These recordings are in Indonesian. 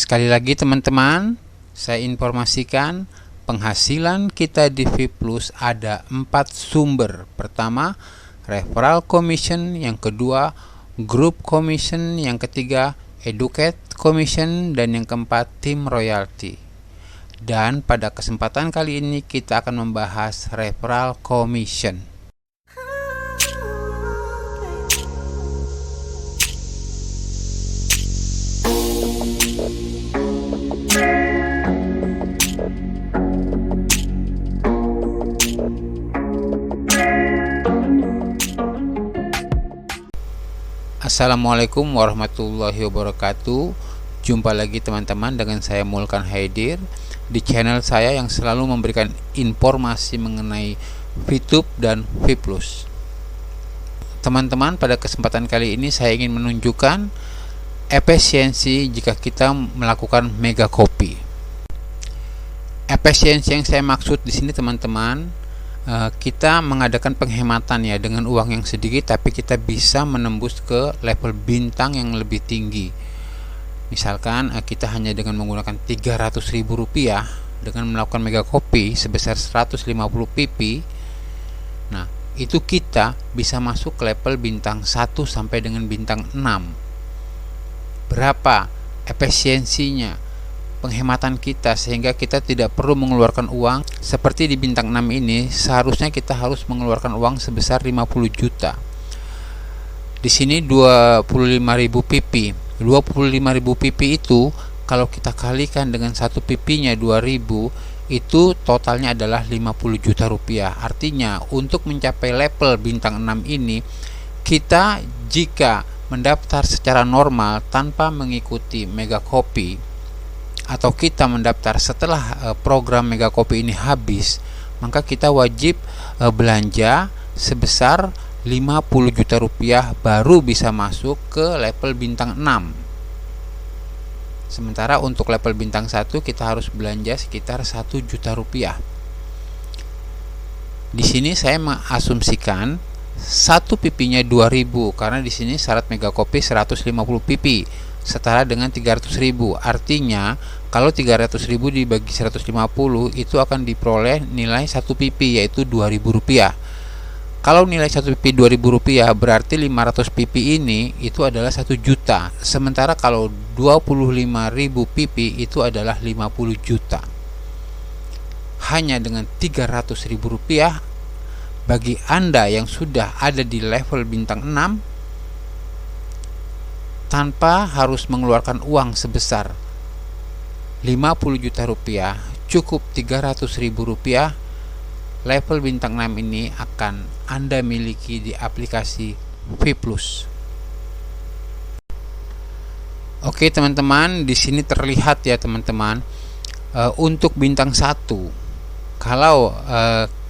Sekali lagi teman-teman, saya informasikan penghasilan kita di VIP Plus ada 4 sumber. Pertama, referral commission, yang kedua, group commission, yang ketiga, educate commission, dan yang keempat, team royalty. Dan pada kesempatan kali ini kita akan membahas referral commission. Assalamualaikum warahmatullahi wabarakatuh. Jumpa lagi teman-teman dengan saya Mulkan Haidir di channel saya yang selalu memberikan informasi mengenai VTube dan VIP Plus. Teman-teman, pada kesempatan kali ini saya ingin menunjukkan efisiensi jika kita melakukan mega copy. Efisiensi yang saya maksud di sini teman-teman, kita mengadakan penghematan ya dengan uang yang sedikit, tapi kita bisa menembus ke level bintang yang lebih tinggi. Misalkan kita hanya dengan menggunakan Rp300.000 dengan melakukan mega copy sebesar 150 pp. Nah, itu kita bisa masuk ke level bintang 1 sampai dengan bintang 6. Berapa efisiensinya penghematan kita sehingga kita tidak perlu mengeluarkan uang seperti di bintang 6 ini. Seharusnya kita harus mengeluarkan uang sebesar 50 juta. Di sini 25.000 pp. 25.000 pp itu kalau kita kalikan dengan 1 pp-nya 2.000, itu totalnya adalah 50 juta rupiah. Artinya untuk mencapai level bintang 6 ini, kita jika mendaftar secara normal tanpa mengikuti mega copy, atau kita mendaftar setelah program mega copy ini habis, maka kita wajib belanja sebesar 50 juta rupiah baru bisa masuk ke level bintang 6. Sementara untuk level bintang 1 kita harus belanja sekitar 1 juta rupiah. Di sini saya mengasumsikan 1 pp-nya 2.000 karena di sini syarat mega copy 150 pp setara dengan 300.000. Artinya kalau 300.000 dibagi 150 itu akan diperoleh nilai 1 pp yaitu Rp2.000. Kalau nilai 1 pp Rp2.000 berarti 500 pp ini itu adalah 1 juta. Sementara kalau 25.000 pp itu adalah 50 juta. Hanya dengan Rp300.000 bagi Anda yang sudah ada di level bintang 6 tanpa harus mengeluarkan uang sebesar 50 juta rupiah, cukup Rp300.000, level bintang 6 ini akan Anda miliki di aplikasi VIP Plus. Oke teman-teman, di sini terlihat ya teman-teman, untuk bintang 1 kalau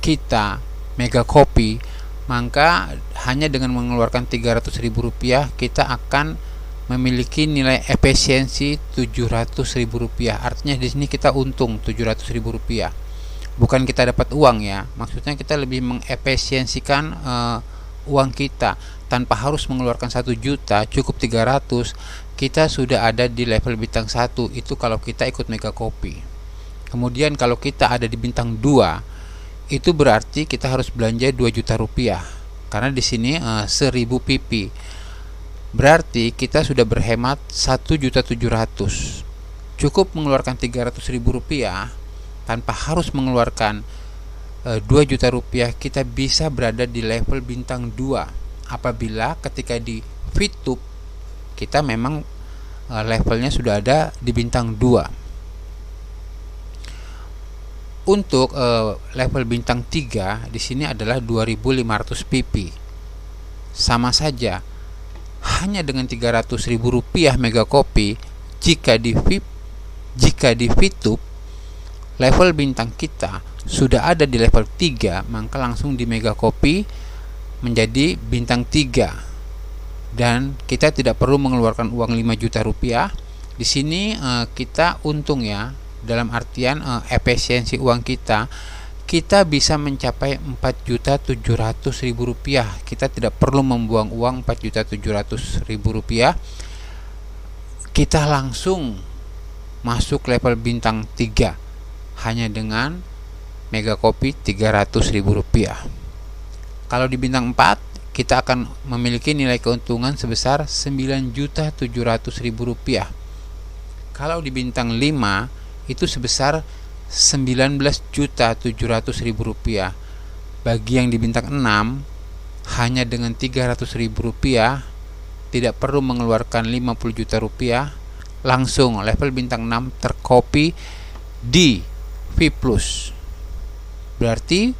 kita mega copy, maka hanya dengan mengeluarkan Rp300.000 kita akan memiliki nilai efisiensi Rp700.000. Artinya di sini kita untung Rp700.000. Bukan kita dapat uang ya. Maksudnya kita lebih mengefisiensikan uang kita tanpa harus mengeluarkan 1 juta, cukup 300. Kita sudah ada di level bintang 1 itu kalau kita ikut mega copy. Kemudian kalau kita ada di bintang 2, itu berarti kita harus belanja 2 juta rupiah. Karena di sini 1.000 pp. Berarti kita sudah berhemat 1.700.000. Cukup mengeluarkan Rp300.000 tanpa harus mengeluarkan 2 juta rupiah, kita bisa berada di level bintang 2. Apabila ketika di VTube kita memang levelnya sudah ada di bintang 2. Untuk level bintang 3 di sini adalah 2.500 pp. Sama saja, hanya dengan Rp300.000 mega copy. Jika di VTube level bintang kita sudah ada di level 3, maka langsung di mega copy menjadi bintang 3 dan kita tidak perlu mengeluarkan uang 5 juta rupiah. Di sini kita untung ya, dalam artian efisiensi uang kita bisa mencapai Rp4.700.000. Kita tidak perlu membuang uang Rp4.700.000. Kita langsung masuk level bintang 3 hanya dengan mega kopi Rp300.000. Kalau di bintang 4 kita akan memiliki nilai keuntungan sebesar Rp9.700.000. Kalau di bintang 5 itu sebesar Rp19.700.000. Bagi yang di bintang 6 hanya dengan Rp300.000, tidak perlu mengeluarkan Rp50 juta, langsung level bintang 6 terkopi di V+. Berarti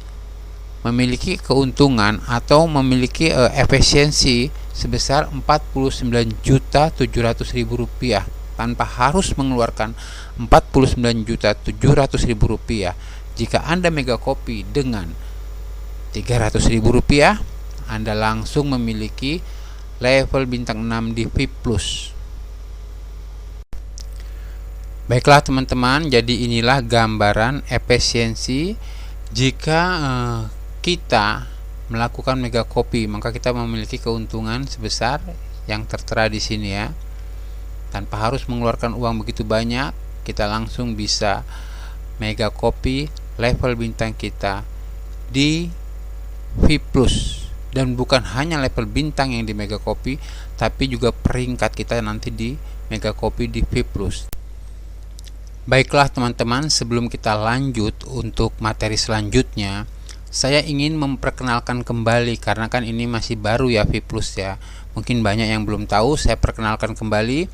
memiliki keuntungan atau memiliki efisiensi sebesar Rp49.700.000 tanpa harus mengeluarkan Rp49.700.000. Jika Anda mega kopi dengan Rp300.000, Anda langsung memiliki level bintang 6 di V+. Baiklah teman-teman, jadi inilah gambaran efisiensi jika kita melakukan mega kopi, maka kita memiliki keuntungan sebesar yang tertera di sini ya. Tanpa harus mengeluarkan uang begitu banyak, kita langsung bisa mega kopi level bintang kita di V+. Dan bukan hanya level bintang yang di mega kopi, tapi juga peringkat kita nanti di mega kopi di V+. Baiklah teman-teman, sebelum kita lanjut untuk materi selanjutnya, saya ingin memperkenalkan kembali, karena kan ini masih baru ya V+ ya. Mungkin banyak yang belum tahu, saya perkenalkan kembali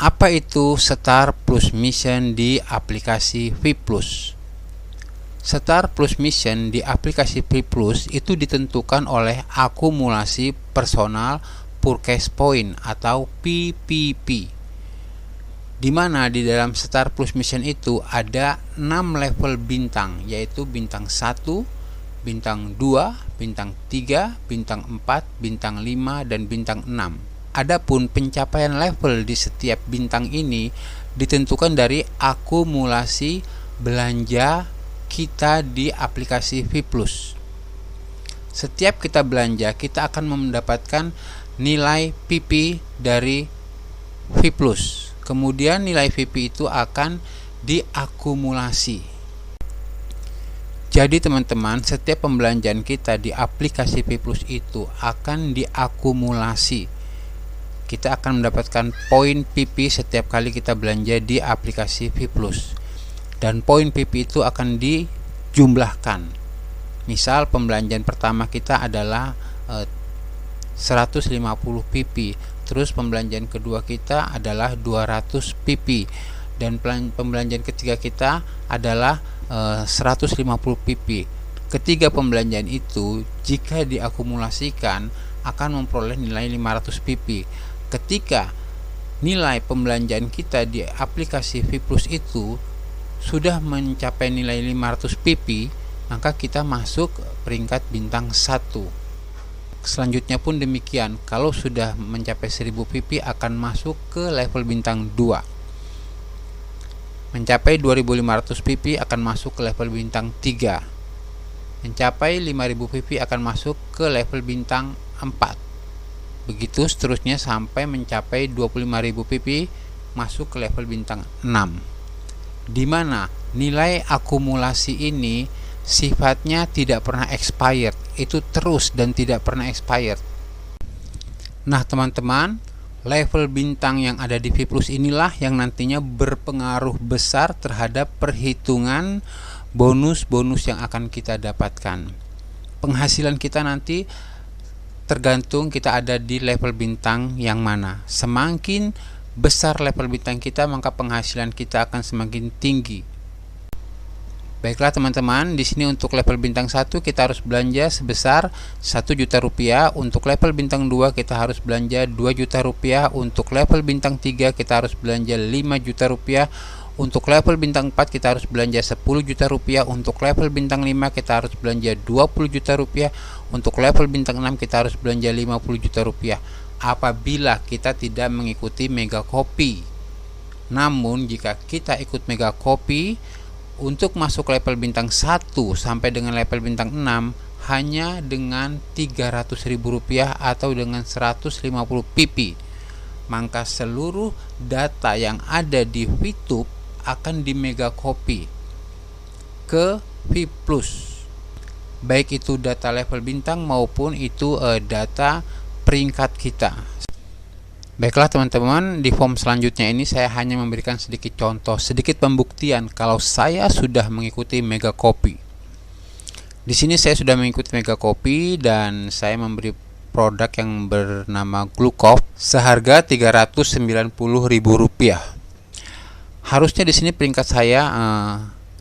apa itu Star Plus Mission di aplikasi V+. Star Plus Mission di aplikasi V+ itu ditentukan oleh akumulasi personal purchase point atau PPP. Di mana di dalam Star Plus Mission itu ada 6 level bintang, yaitu bintang 1, bintang 2, bintang 3, bintang 4, bintang 5, dan bintang 6. Adapun pencapaian level di setiap bintang ini ditentukan dari akumulasi belanja kita di aplikasi V+. Setiap kita belanja, kita akan mendapatkan nilai PP dari V+. Kemudian nilai VP itu akan diakumulasi. Jadi teman-teman, setiap pembelanjaan kita di aplikasi V+ itu akan diakumulasi. Kita akan mendapatkan poin PP setiap kali kita belanja di aplikasi V+. Dan poin PP itu akan dijumlahkan. Misal pembelanjaan pertama kita adalah 150 PP. Terus pembelanjaan kedua kita adalah 200 PP, dan pembelanjaan ketiga kita adalah 150 PP. Ketiga pembelanjaan itu jika diakumulasikan akan memperoleh nilai 500 PP. Ketika nilai pembelanjaan kita di aplikasi V+ itu sudah mencapai nilai 500 PP, maka kita masuk peringkat bintang 1. Selanjutnya pun demikian, kalau sudah mencapai 1000 PP akan masuk ke level bintang 2. Mencapai 2500 PP akan masuk ke level bintang 3. Mencapai 5000 PP akan masuk ke level bintang 4. Begitu seterusnya sampai mencapai 25000 PP masuk ke level bintang 6. Di mana nilai akumulasi ini sifatnya tidak pernah expired, itu terus dan tidak pernah expired. Nah teman-teman, level bintang yang ada di V+ inilah yang nantinya berpengaruh besar terhadap perhitungan bonus-bonus yang akan kita dapatkan. Penghasilan kita nanti tergantung kita ada di level bintang yang mana. Semakin besar level bintang kita, maka penghasilan kita akan semakin tinggi. Baiklah teman-teman, di sini untuk level bintang 1 kita harus belanja sebesar 1 juta rupiah. Untuk level bintang 2 kita harus belanja 2 juta rupiah. Untuk level bintang 3 kita harus belanja 5 juta rupiah. Untuk level bintang 4 kita harus belanja 10 juta rupiah. Untuk level bintang 5 kita harus belanja 20 juta rupiah. Untuk level bintang 6 kita harus belanja 50 juta rupiah. Apabila kita tidak mengikuti mega kopi. Namun jika kita ikut mega kopi, untuk masuk level bintang 1 sampai dengan level bintang 6 hanya dengan Rp300.000 atau dengan 150 PP. maka seluruh data yang ada di VTube akan di megacopy ke V+, baik itu data level bintang maupun itu data peringkat kita. Baiklah teman-teman, di form selanjutnya ini saya hanya memberikan sedikit contoh, sedikit pembuktian kalau saya sudah mengikuti megacopy. Di sini saya sudah mengikuti megacopy dan saya memberi produk yang bernama Glukov seharga Rp390.000. Harusnya di sini peringkat saya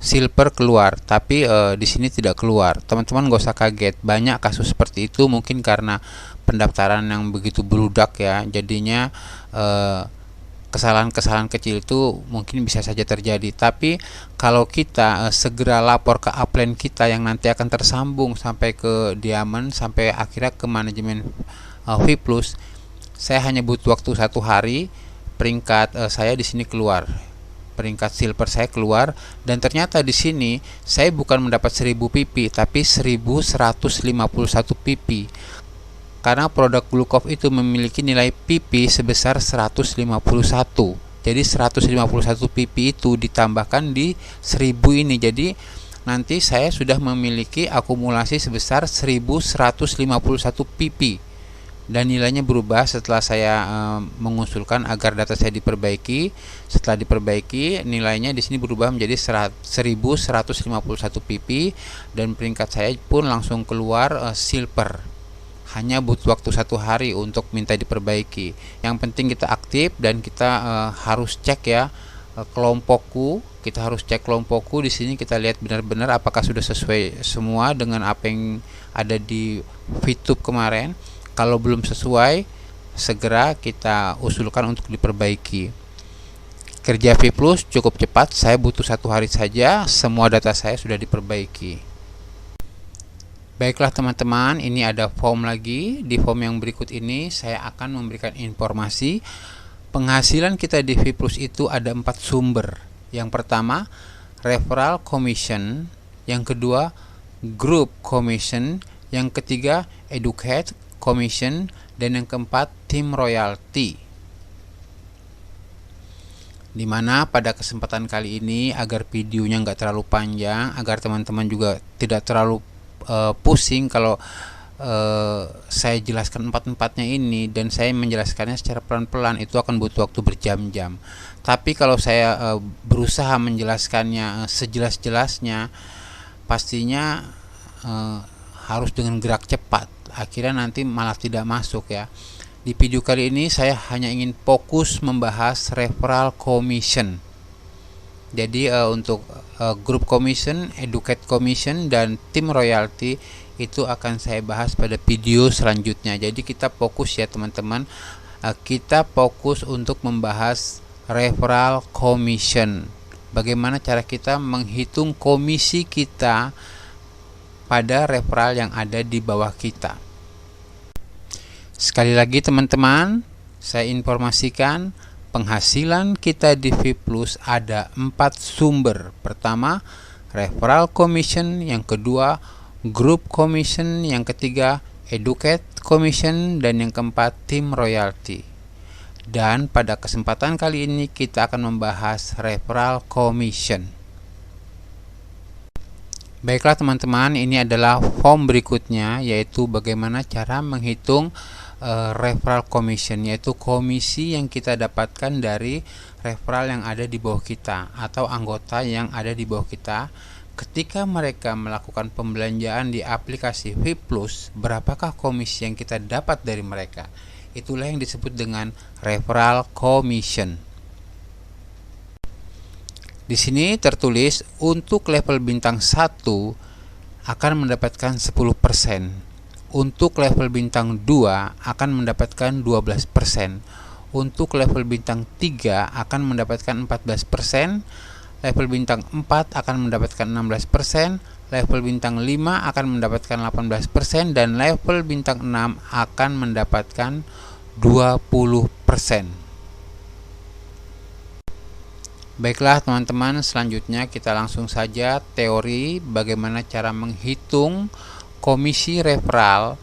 silver keluar, tapi di sini tidak keluar. Teman-teman gak usah kaget, banyak kasus seperti itu mungkin karena pendaftaran yang begitu beludak ya, jadinya kesalahan-kesalahan kecil itu mungkin bisa saja terjadi. Tapi kalau kita segera lapor ke upline kita yang nanti akan tersambung sampai ke Diamond, sampai akhirnya ke manajemen V+, saya hanya butuh waktu 1 hari, peringkat saya di sini keluar, peringkat silver saya keluar, dan ternyata di sini saya bukan mendapat 1000 pp tapi 1151 pp. Karena produk Glukov itu memiliki nilai pp sebesar 151. Jadi 151 pp itu ditambahkan di 1000 ini. Jadi nanti saya sudah memiliki akumulasi sebesar 1151 pp. Dan nilainya berubah setelah saya mengusulkan agar data saya diperbaiki. Setelah diperbaiki, nilainya di sini berubah menjadi 1151 pp dan peringkat saya pun langsung keluar silver. Hanya butuh waktu 1 hari untuk minta diperbaiki. Yang penting kita aktif dan kita harus cek ya kelompokku. Kita harus cek kelompokku. Di sini kita lihat benar-benar apakah sudah sesuai semua dengan apa yang ada di VTube kemarin. Kalau belum sesuai, segera kita usulkan untuk diperbaiki. Kerja V+ cukup cepat. Saya butuh 1 hari saja, semua data saya sudah diperbaiki. Baiklah teman-teman, ini ada form lagi. Di form yang berikut ini saya akan memberikan informasi penghasilan kita di V+ itu ada 4 sumber. Yang pertama, referral commission, yang kedua, group commission, yang ketiga, educate commission, dan yang keempat, team royalty. Dimana pada kesempatan kali ini, agar videonya nggak terlalu panjang, agar teman-teman juga tidak terlalu pusing kalau saya jelaskan empat-empatnya ini, dan saya menjelaskannya secara pelan-pelan, itu akan butuh waktu berjam-jam. Tapi kalau saya berusaha menjelaskannya sejelas-jelasnya, pastinya harus dengan gerak cepat, akhirnya nanti malah tidak masuk ya. Di video kali ini saya hanya ingin fokus membahas referral commission. Jadi untuk group commission, educate commission, dan team royalty itu akan saya bahas pada video selanjutnya. Jadi kita fokus ya teman-teman, kita fokus untuk membahas referral commission. Bagaimana cara kita menghitung komisi kita pada referral yang ada di bawah kita. Sekali lagi teman-teman, saya informasikan penghasilan kita di V+ ada 4 sumber. Pertama, referral commission, yang kedua, group commission, yang ketiga, educate commission, dan yang keempat, team royalty. Dan pada kesempatan kali ini kita akan membahas referral commission. Baiklah teman-teman, ini adalah form berikutnya, yaitu bagaimana cara menghitung referral commission, yaitu komisi yang kita dapatkan dari referral yang ada di bawah kita atau anggota yang ada di bawah kita. Ketika mereka melakukan pembelanjaan di aplikasi V+, berapakah komisi yang kita dapat dari mereka? Itulah yang disebut dengan referral commission. Di sini tertulis untuk level bintang 1 akan mendapatkan 10%. Untuk level bintang 2 akan mendapatkan 12%. Untuk level bintang 3 akan mendapatkan 14%. Level bintang 4 akan mendapatkan 16%. Level bintang 5 akan mendapatkan 18%. Dan level bintang 6 akan mendapatkan 20%. Baiklah teman-teman, selanjutnya kita langsung saja teori bagaimana cara menghitung komisi referral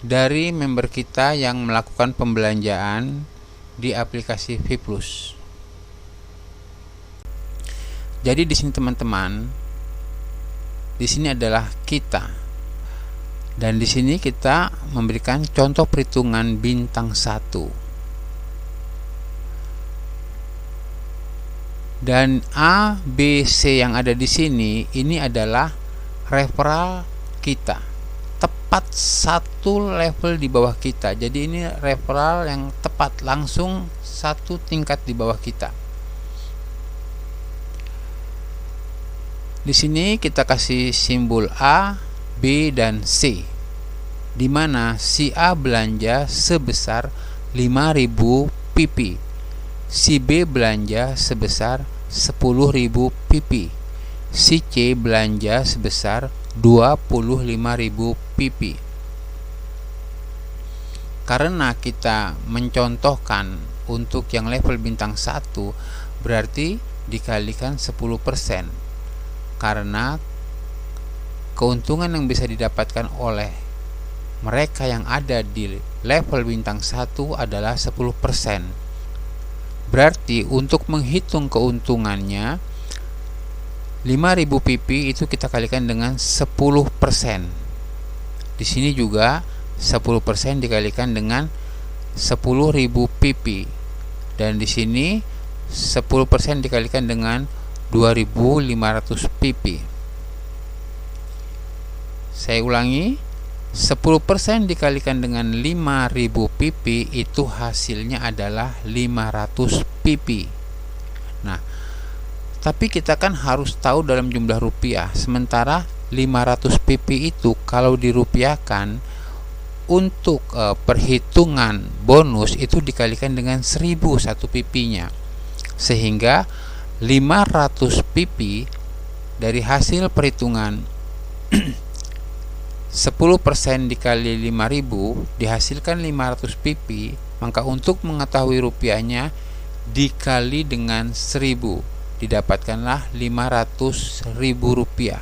dari member kita yang melakukan pembelanjaan di aplikasi V+. Jadi di sini teman-teman, di sini adalah kita. Dan di sini kita memberikan contoh perhitungan bintang 1. Dan A, B, C yang ada di sini ini adalah referral kita. Tepat satu level di bawah kita. Jadi ini referral yang tepat, langsung satu tingkat di bawah kita. Di sini kita kasih simbol A, B, dan C, di mana si A belanja sebesar 5.000 pp, si B belanja sebesar 10.000 pp, si C belanja sebesar 25.000 pp. Karena kita mencontohkan untuk yang level bintang 1, berarti dikalikan 10%. Karena keuntungan yang bisa didapatkan oleh mereka yang ada di level bintang 1 adalah 10%. Berarti untuk menghitung keuntungannya 5.000 pp itu kita kalikan dengan 10%. Di sini juga 10% dikalikan dengan 10.000 pp. Dan di sini 10% dikalikan dengan 2.500 pp. Saya ulangi, 10% dikalikan dengan 5.000 pp itu hasilnya adalah 500 pp. Nah, tapi kita kan harus tahu dalam jumlah rupiah. Sementara 500 pp itu kalau dirupiahkan untuk perhitungan bonus itu dikalikan dengan 1.000 satu pp-nya. Sehingga 500 pp dari hasil perhitungan 10% dikali 5.000 dihasilkan 500 pp, maka untuk mengetahui rupiahnya dikali dengan 1.000 didapatkanlah 500.000 rupiah.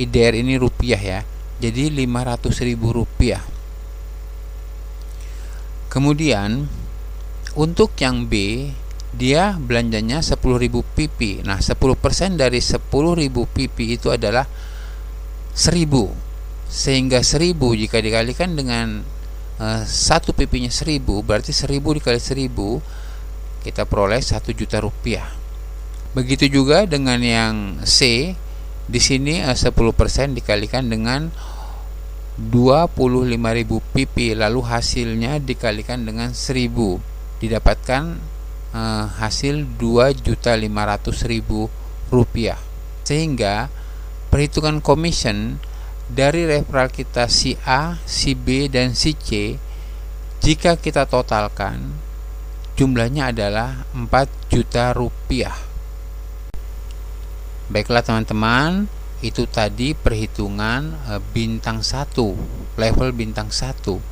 IDR ini rupiah ya, jadi 500.000 rupiah. Kemudian untuk yang B, dia belanjanya 10.000 pp. Nah, 10% dari 10.000 pp itu adalah 1.000. Sehingga 1.000 jika dikalikan dengan 1 pp-nya 1.000, berarti 1.000 dikali 1.000 kita peroleh 1 juta rupiah. Begitu juga dengan yang C. Di sini 10% dikalikan dengan 25.000 pp, lalu hasilnya dikalikan dengan 1.000, didapatkan hasil 2.500.000 rupiah. Sehingga perhitungan commission dari referral kita si A, si B, dan si C, jika kita totalkan jumlahnya adalah 4 juta rupiah. Baiklah teman-teman, itu tadi perhitungan bintang 1, level bintang 1.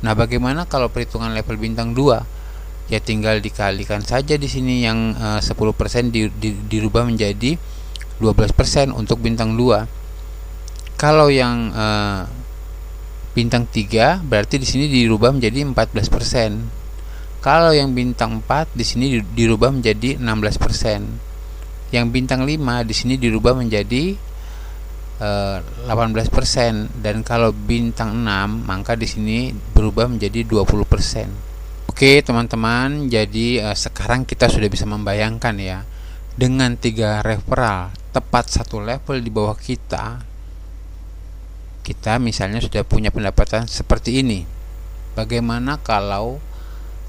Nah, bagaimana kalau perhitungan level bintang 2? Ya tinggal dikalikan saja di sini yang 10% dirubah menjadi 12% untuk bintang 2. Kalau yang bintang 3 berarti di sini dirubah menjadi 14%. Kalau yang bintang 4 di sini dirubah menjadi 16%. Yang bintang 5 di sini dirubah menjadi 18%, dan kalau bintang 6 maka di sini berubah menjadi 20%. Oke teman-teman, jadi sekarang kita sudah bisa membayangkan ya, dengan 3 referral tepat satu level di bawah kita misalnya sudah punya pendapatan seperti ini. Bagaimana kalau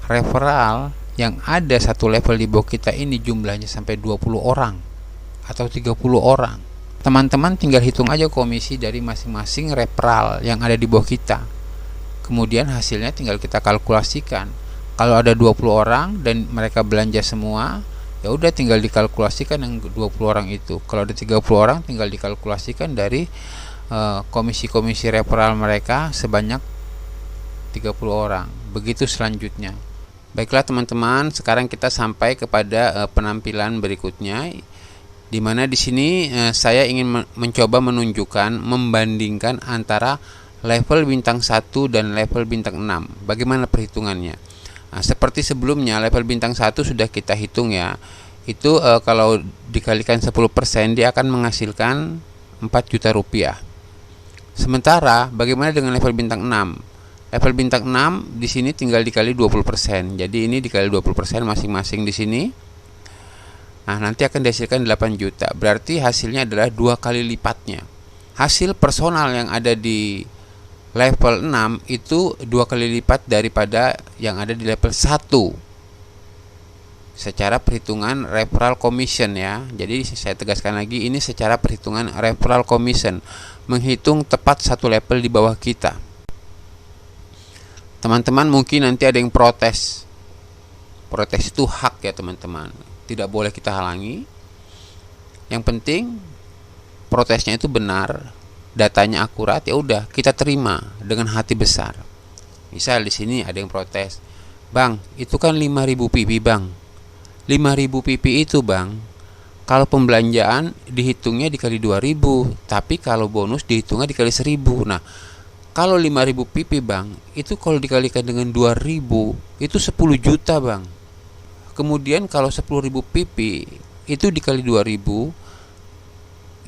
referral yang ada satu level di bawah kita ini jumlahnya sampai 20 orang atau 30 orang? Teman-teman tinggal hitung aja komisi dari masing-masing referral yang ada di bawah kita. Kemudian hasilnya tinggal kita kalkulasikan. Kalau ada 20 orang dan mereka belanja semua, ya udah tinggal dikalkulasikan yang 20 orang itu. Kalau ada 30 orang tinggal dikalkulasikan dari komisi-komisi referral mereka sebanyak 30 orang. Begitu selanjutnya. Baiklah teman-teman, sekarang kita sampai kepada penampilan berikutnya, di mana di sini saya ingin mencoba menunjukkan, membandingkan antara level bintang 1 dan level bintang 6. Bagaimana perhitungannya? Nah, seperti sebelumnya level bintang 1 sudah kita hitung ya. Itu kalau dikalikan 10% dia akan menghasilkan 4 juta rupiah. Sementara bagaimana dengan level bintang 6? Level bintang 6 di sini tinggal dikali 20%. Jadi ini dikali 20% masing-masing di sini. Nah, nanti akan dihasilkan 8 juta. Berarti hasilnya adalah 2 kali lipatnya. Hasil personal yang ada di level 6 itu 2 kali lipat daripada yang ada di level 1. Secara perhitungan referral commission ya. Jadi saya tegaskan lagi, ini secara perhitungan referral commission, menghitung tepat satu level di bawah kita. Teman-teman mungkin nanti ada yang protes. Protes itu hak ya teman-teman, tidak boleh kita halangi. Yang penting protesnya itu benar, datanya akurat, ya udah kita terima dengan hati besar. Misal di sini ada yang protes, "Bang, itu kan 5.000 PP, Bang. 5.000 PP itu, Bang, kalau pembelanjaan dihitungnya dikali 2.000, tapi kalau bonus dihitungnya dikali 1.000. Nah, kalau 5.000 PP, Bang, itu kalau dikalikan dengan 2.000 itu 10 juta, Bang. Kemudian kalau 10.000 PP itu dikali 2.000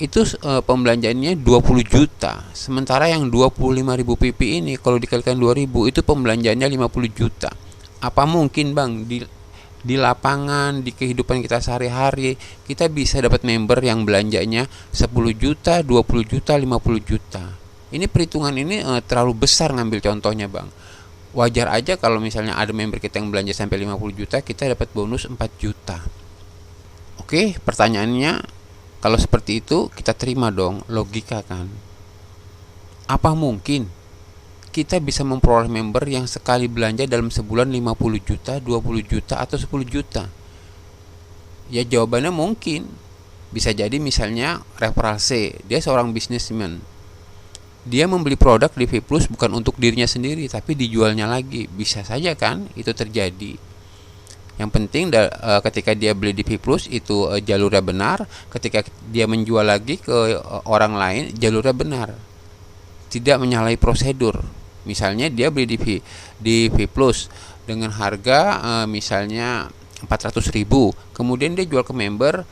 itu pembelanjaannya 20 juta. Sementara yang 25.000 PP ini kalau dikalikan 2.000 itu pembelanjaannya 50 juta. Apa mungkin, Bang, di lapangan, di kehidupan kita sehari-hari kita bisa dapat member yang belanjanya 10 juta, 20 juta, 50 juta? Ini perhitungan ini terlalu besar ngambil contohnya, Bang. Wajar aja kalau misalnya ada member kita yang belanja sampai 50 juta, kita dapat bonus 4 juta. Oke, pertanyaannya, kalau seperti itu kita terima dong, logika kan? Apa mungkin kita bisa memperoleh member yang sekali belanja dalam sebulan 50 juta, 20 juta, atau 10 juta? Ya jawabannya mungkin. Bisa jadi misalnya referral C, dia seorang bisnismen. Dia membeli produk di V Plus bukan untuk dirinya sendiri, tapi dijualnya lagi. Bisa saja kan itu terjadi. Yang penting ketika dia beli di V Plus itu jalurnya benar, ketika dia menjual lagi ke orang lain jalurnya benar, tidak menyalahi prosedur. Misalnya dia beli di V Plus dengan harga misalnya 400.000, kemudian dia jual ke member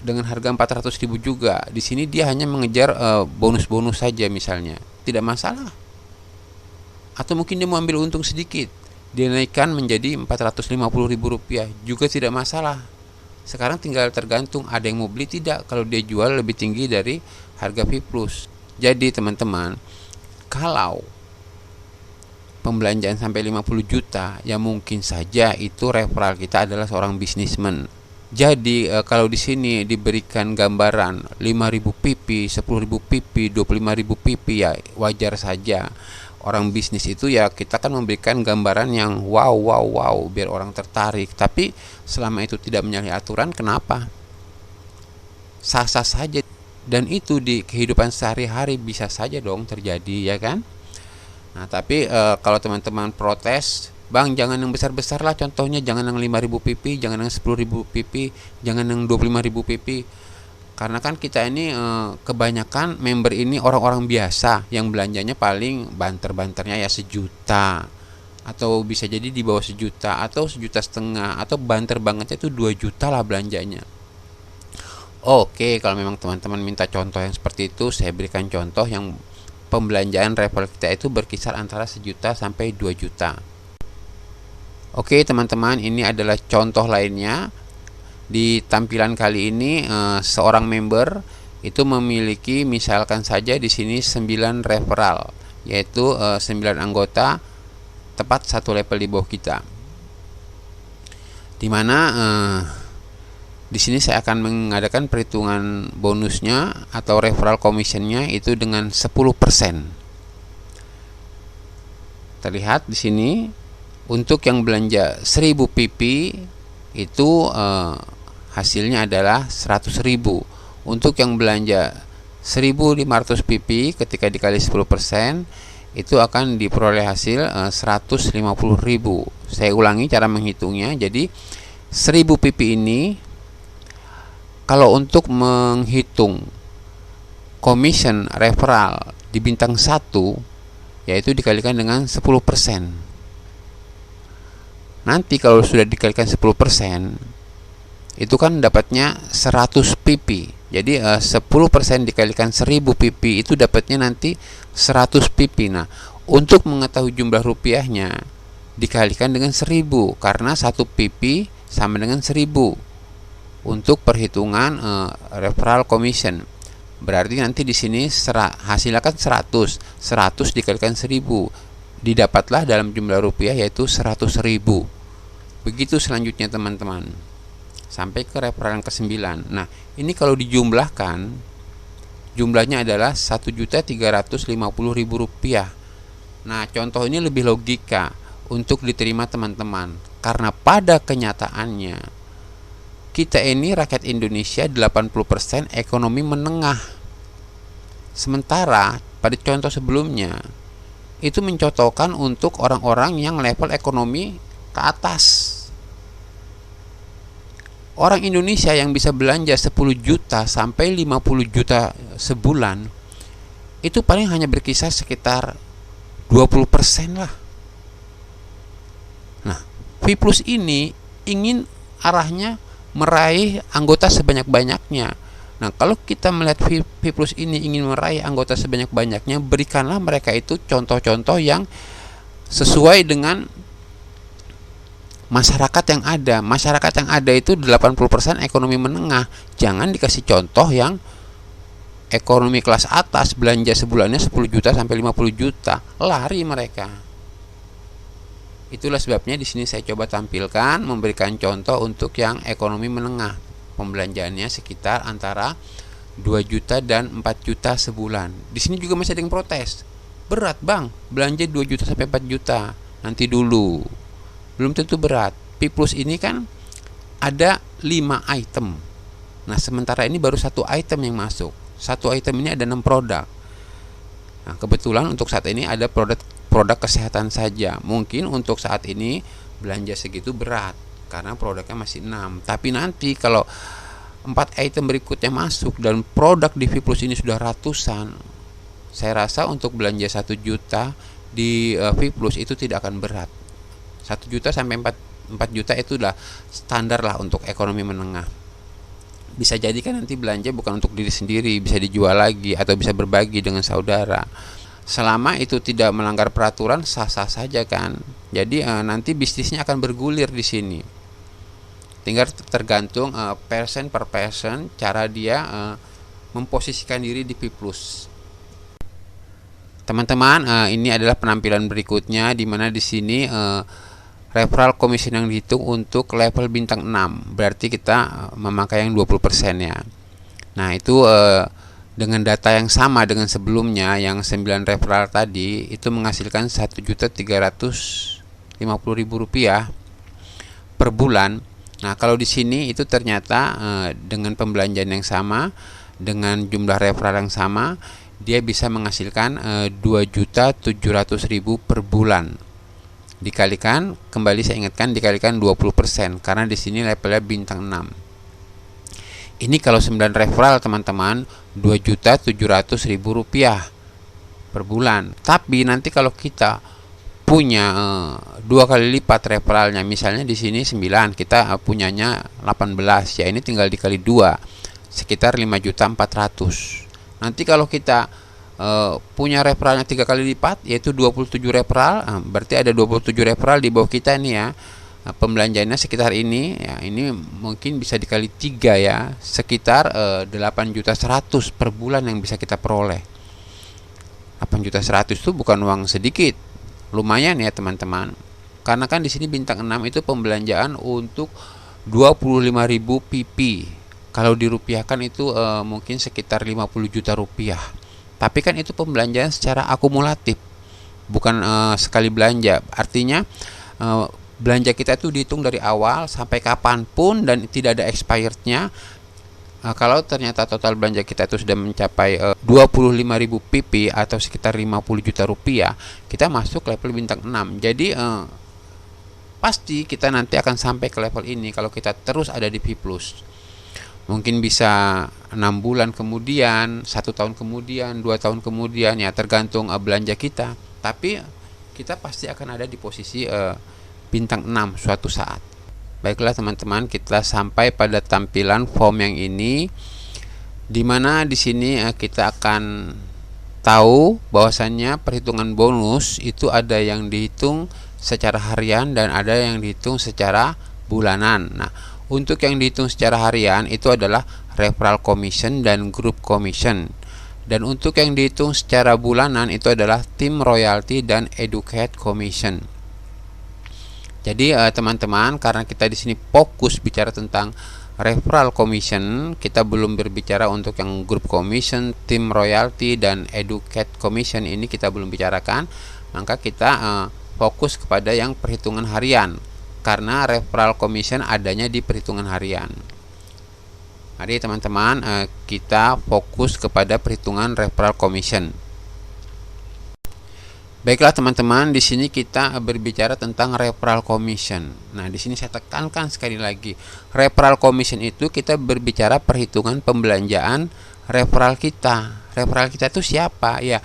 dengan harga 400.000 juga. Di sini dia hanya mengejar bonus-bonus saja misalnya, tidak masalah. Atau mungkin dia mau ambil untung sedikit, dia naikkan menjadi 450.000 rupiah, juga tidak masalah. Sekarang tinggal tergantung ada yang mau beli tidak kalau dia jual lebih tinggi dari harga V Plus. Jadi teman-teman, kalau pembelanjaan sampai 50 juta, ya mungkin saja itu referral kita adalah seorang bisnismen. Jadi kalau di sini diberikan gambaran 5.000 PP, 10.000 PP, 25.000 PP, ya wajar saja. Orang bisnis itu ya kita kan memberikan gambaran yang wow biar orang tertarik. Tapi selama itu tidak menyalahi aturan, kenapa? Sah-sah saja. Dan itu di kehidupan sehari-hari bisa saja dong terjadi, ya kan? Nah, tapi kalau teman-teman protes, "Bang, jangan yang besar-besar lah, contohnya jangan yang 5.000 PP, jangan yang 10.000 PP, jangan yang 25.000 PP." Karena kan kita ini kebanyakan member ini orang-orang biasa yang belanjanya paling banter-banternya ya 1 juta, atau bisa jadi di bawah 1 juta, atau 1,5 juta, atau banter bangetnya itu 2 juta lah belanjanya. Oke, kalau memang teman-teman minta contoh yang seperti itu, saya berikan contoh yang pembelanjaan referral kita itu berkisar antara 1 juta sampai 2 juta. Oke teman-teman, ini adalah contoh lainnya. Di tampilan kali ini seorang member itu memiliki misalkan saja di sini 9 referral, yaitu 9 anggota tepat satu level di bawah kita. Dimana di sini saya akan mengadakan perhitungan bonusnya atau referral commissionnya itu dengan 10%. Terlihat di sini. Untuk yang belanja 1.000 PP itu hasilnya adalah 100.000. Untuk yang belanja 1.500 PP ketika dikali 10% itu akan diperoleh hasil 150.000. Saya ulangi cara menghitungnya. Jadi 1.000 PP ini kalau untuk menghitung commission referral di bintang 1 yaitu dikalikan dengan 10%. Nanti kalau sudah dikalikan 10%, itu kan dapatnya 100 pp. Jadi 10% dikalikan 1000 pp itu dapatnya nanti 100 pp. Nah, untuk mengetahui jumlah rupiahnya dikalikan dengan 1000 karena 1 pp sama dengan 1000 untuk perhitungan referral commission. Berarti nanti di sini hasilnya kan 100 dikalikan 1000, didapatlah dalam jumlah rupiah yaitu 100.000. Begitu selanjutnya teman-teman, sampai ke referral yang ke-9. Nah, ini kalau dijumlahkan, jumlahnya adalah 1.350.000 rupiah. Nah, contoh ini lebih logika untuk diterima teman-teman, karena pada kenyataannya kita ini rakyat Indonesia 80% ekonomi menengah. Sementara pada contoh sebelumnya itu mencontohkan untuk orang-orang yang level ekonomi ke atas. Orang Indonesia yang bisa belanja 10 juta sampai 50 juta sebulan itu paling hanya berkisar sekitar 20% lah. Nah, V Plus ini ingin arahnya meraih anggota sebanyak-banyaknya. Nah, kalau kita melihat V Plus ini ingin meraih anggota sebanyak-banyaknya, berikanlah mereka itu contoh-contoh yang sesuai dengan masyarakat yang ada. Masyarakat yang ada itu 80% ekonomi menengah. Jangan dikasih contoh yang ekonomi kelas atas, belanja sebulannya 10 juta sampai 50 juta. Lari mereka. Itulah sebabnya di sini saya coba tampilkan memberikan contoh untuk yang ekonomi menengah. Pembelanjaannya sekitar antara 2 juta dan 4 juta sebulan. Di sini juga masih ada yang protes. Berat, Bang, belanja 2 juta sampai 4 juta. Nanti dulu. Belum tentu berat. V Plus ini kan ada 5 item. Nah, sementara ini baru 1 item yang masuk. 1 item ini ada 6 produk. Nah, kebetulan untuk saat ini ada produk kesehatan saja. Mungkin untuk saat ini belanja segitu berat karena produknya masih 6. Tapi nanti kalau 4 item berikutnya masuk dan produk di V Plus ini sudah ratusan, saya rasa untuk belanja 1 juta di V Plus itu tidak akan berat. 1 juta sampai 4 juta itu udah standar lah untuk ekonomi menengah. Bisa jadi kan nanti belanja bukan untuk diri sendiri, bisa dijual lagi atau bisa berbagi dengan saudara. Selama itu tidak melanggar peraturan, sah-sah saja kan. Jadi nanti bisnisnya akan bergulir di sini. Tinggal tergantung persen per persen cara dia memposisikan diri di V Plus. Teman-teman, ini adalah penampilan berikutnya di mana di sini referral commission yang dihitung untuk level bintang 6. Berarti kita memakai yang 20% ya. Nah, itu dengan data yang sama dengan sebelumnya yang 9 referral tadi itu menghasilkan 1.350.000 rupiah per bulan. Nah, kalau di sini itu ternyata dengan pembelanjaan yang sama, dengan jumlah referral yang sama, dia bisa menghasilkan 2.700.000 per bulan. Dikalikan, kembali saya ingatkan, dikalikan 20% karena di sini levelnya bintang 6. Ini kalau 9 referral teman-teman, 2.700.000 rupiah per bulan. Tapi nanti kalau kita punya 2 kali lipat referralnya, misalnya di sini 9, kita punyanya 18, ya ini tinggal dikali 2, sekitar 5.400.000. Nanti kalau kita punya referralnya 3 kali lipat, yaitu 27 referral, berarti ada 27 referral di bawah kita nih ya. Pembelanjaannya sekitar ini ya, ini mungkin bisa dikali 3 ya, sekitar 8.100.000 per bulan yang bisa kita peroleh. 8.100.000 itu bukan uang sedikit, lumayan ya teman-teman. Karena kan di sini bintang 6 itu pembelanjaan untuk 25.000 pp. Kalau dirupiahkan itu mungkin sekitar 50 juta rupiah. Tapi kan itu pembelanjaan secara akumulatif, bukan sekali belanja. Artinya belanja kita itu dihitung dari awal sampai kapanpun dan tidak ada expirednya. Kalau ternyata total belanja kita itu sudah mencapai 25.000 pp atau sekitar 50 juta rupiah, kita masuk level bintang 6. Jadi pasti kita nanti akan sampai ke level ini kalau kita terus ada di V Plus. Mungkin bisa 6 bulan kemudian, 1 tahun kemudian, 2 tahun kemudian, ya tergantung belanja kita. Tapi kita pasti akan ada di posisi bintang 6 suatu saat. Baiklah teman-teman, kita sampai pada tampilan form yang ini, dimana di sini kita akan tahu bahwasannya perhitungan bonus itu ada yang dihitung secara harian dan ada yang dihitung secara bulanan. Nah, untuk yang dihitung secara harian itu adalah referral commission dan group commission. Dan untuk yang dihitung secara bulanan itu adalah team royalty dan educate commission. Jadi teman-teman, karena kita di sini fokus bicara tentang referral commission, kita belum berbicara untuk yang group commission, team royalty dan educate commission, ini kita belum bicarakan. Maka kita fokus kepada yang perhitungan harian, karena referral commission adanya di perhitungan harian. Mari teman-teman, kita fokus kepada perhitungan referral commission. Baiklah teman-teman, di sini kita berbicara tentang referral commission. Nah, di sini saya tekankan sekali lagi, referral commission itu kita berbicara perhitungan pembelanjaan referral kita. Referral kita itu siapa? Ya,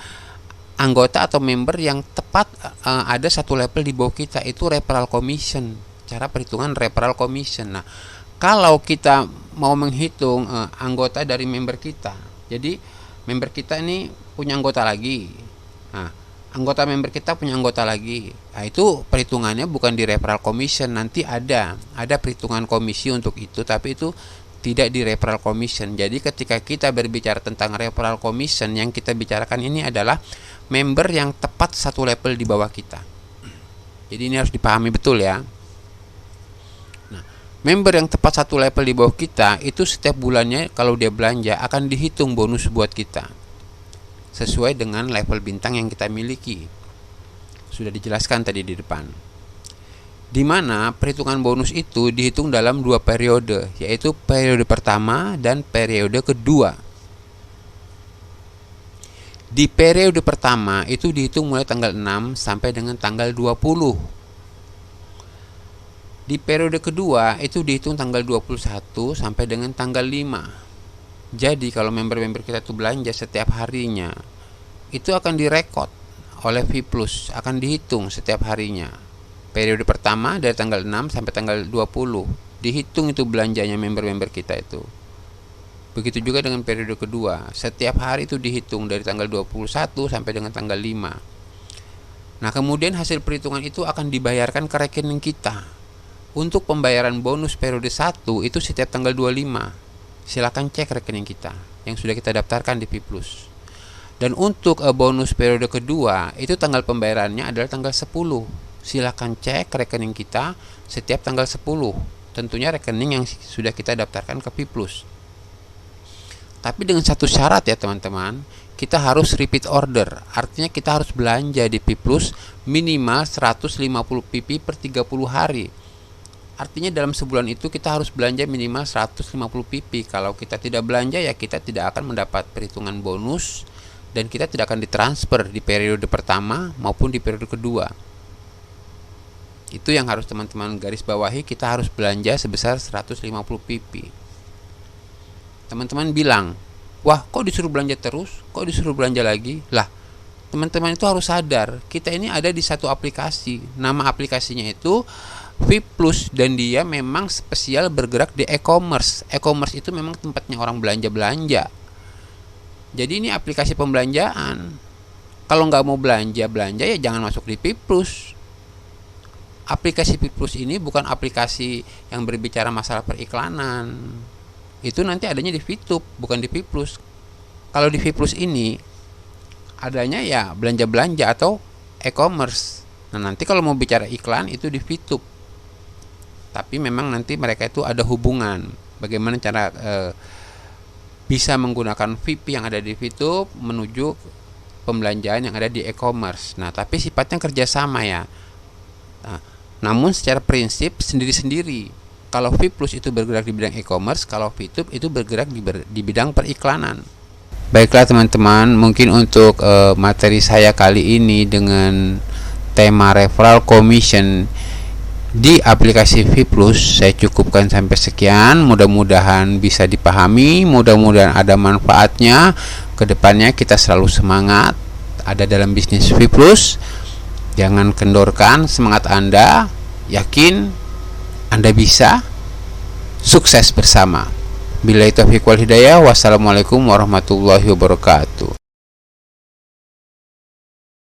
anggota atau member yang tepat ada satu level di bawah kita, itu referral commission. Cara perhitungan referral commission. Nah, kalau kita mau menghitung anggota dari member kita, jadi member kita ini punya anggota lagi. Nah, anggota member kita punya anggota lagi. Nah, itu perhitungannya bukan di referral commission. Nanti ada perhitungan komisi untuk itu, tapi itu tidak di referral commission. Jadi ketika kita berbicara tentang referral commission, yang kita bicarakan ini adalah member yang tepat satu level di bawah kita. Jadi ini harus dipahami betul ya. Nah, member yang tepat satu level di bawah kita itu setiap bulannya kalau dia belanja akan dihitung bonus buat kita sesuai dengan level bintang yang kita miliki. Sudah dijelaskan tadi di depan. Di mana perhitungan bonus itu dihitung dalam 2 periode, yaitu periode pertama dan periode kedua. Di periode pertama itu dihitung mulai tanggal 6 sampai dengan tanggal 20. Di periode kedua itu dihitung tanggal 21 sampai dengan tanggal 5. Jadi kalau member-member kita itu belanja setiap harinya, itu akan direkod oleh V+, akan dihitung setiap harinya. Periode pertama dari tanggal 6 sampai tanggal 20 dihitung itu belanjanya member-member kita itu. Begitu juga dengan periode kedua, setiap hari itu dihitung dari tanggal 21 sampai dengan tanggal 5. Nah, kemudian hasil perhitungan itu akan dibayarkan ke rekening kita. Untuk pembayaran bonus periode 1 itu setiap tanggal 25. Silakan cek rekening kita yang sudah kita daftarkan di V+. Dan untuk bonus periode kedua itu tanggal pembayarannya adalah tanggal 10. Silakan cek rekening kita setiap tanggal 10. Tentunya rekening yang sudah kita daftarkan ke V+. Tapi dengan satu syarat ya teman-teman, kita harus repeat order. Artinya kita harus belanja di V+ minimal 150 pp per 30 hari. Artinya dalam sebulan itu kita harus belanja minimal 150 pp. Kalau kita tidak belanja ya kita tidak akan mendapat perhitungan bonus, dan kita tidak akan ditransfer di periode pertama maupun di periode kedua. Itu yang harus teman-teman garis bawahi, kita harus belanja sebesar 150 pp. Teman-teman bilang, wah kok disuruh belanja terus, kok disuruh belanja lagi? Lah, teman-teman itu harus sadar, kita ini ada di satu aplikasi. Nama aplikasinya itu V+, dan dia memang spesial bergerak di e-commerce. E-commerce itu memang tempatnya orang belanja-belanja. Jadi ini aplikasi pembelanjaan. Kalau nggak mau belanja ya jangan masuk di V+. Aplikasi V+ ini bukan aplikasi yang berbicara masalah periklanan. Itu nanti adanya di VTube, bukan di V+. Kalau di V+ ini adanya ya belanja-belanja atau e-commerce. Nah, nanti kalau mau bicara iklan itu di VTube. Tapi memang nanti mereka itu ada hubungan. Bagaimana cara bisa menggunakan VIP yang ada di VTube menuju pembelanjaan yang ada di e-commerce. Nah, tapi sifatnya kerjasama ya. Nah, namun secara prinsip sendiri-sendiri. Kalau V+ itu bergerak di bidang e-commerce, kalau VTube itu bergerak di bidang periklanan. Baiklah teman-teman, mungkin untuk materi saya kali ini dengan tema referral commission di aplikasi V+, saya cukupkan sampai sekian. Mudah-mudahan bisa dipahami, mudah-mudahan ada manfaatnya. Kedepannya kita selalu semangat ada dalam bisnis V+. Jangan kendorkan semangat Anda. yakin Anda bisa sukses bersama. Billahi taufiq wal hidayah. Wassalamualaikum warahmatullahi wabarakatuh.